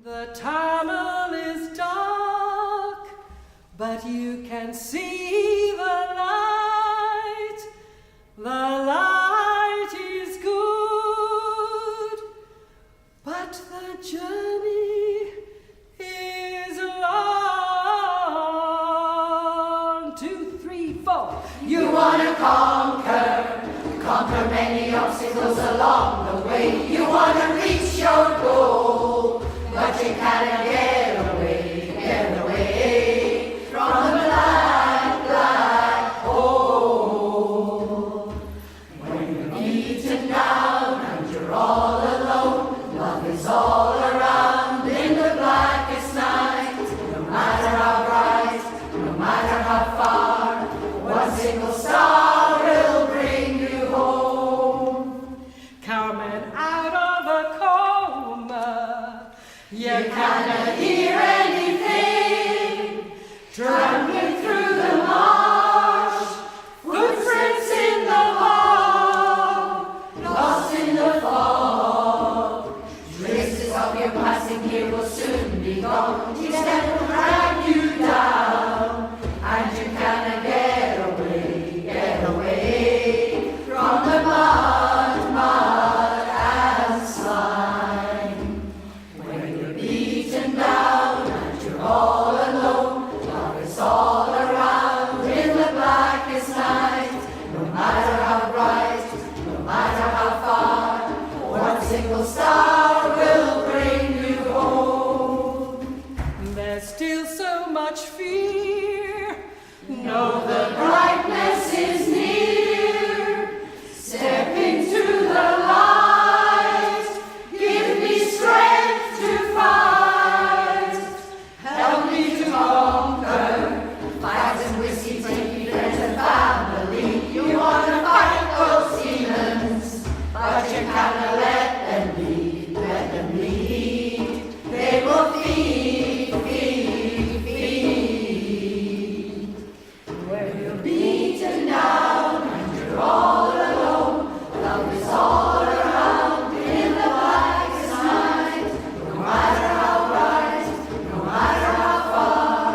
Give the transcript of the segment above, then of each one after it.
The tunnel is dark, but you can see the light. The light is good, but the journey is long. 2, 3, 4. You want to conquer many obstacles along the way. You want to reach your goal, but you cannot get away from the black hole. When you're beaten down and you're all alone, love is all around in the blackest night. No matter how bright, no matter how far, one single star will bring you home. Coming out of a coma, you cannot hear anything, trampling through the marsh, footprints in the hall, lost in the fog. Traces of your passing here will soon be gone. Each step will drag you down, and you cannot get away from the mud and slime. When you're beaten down and you're all alone, love is all around in the blackest night. No matter how bright, no matter how far, one single star will bring you home. there's still so much fear. Know the brightness is near. Step into the light. Give me strength to fight. Help me to conquer. Fight and whiskey, take friends and family. You want to fight those demons, but you cannot let them lead. They will feed. When you're beaten down and you're all alone, love is all around in the blackest night. No matter how bright, no matter how far,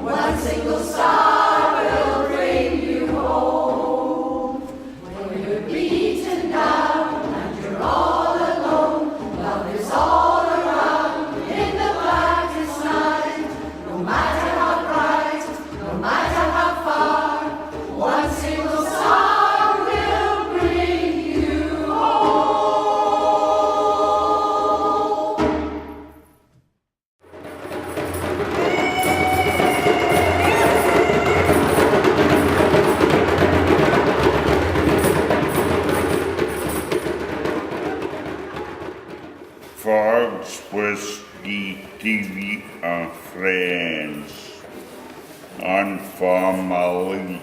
one single star will bring you home. When you're beaten down and you're all alone, love is all around in the blackest night. No matter how bright, no matter how far, one single star will bring you home. Fox, Whiskey, TV, and Friends, and family.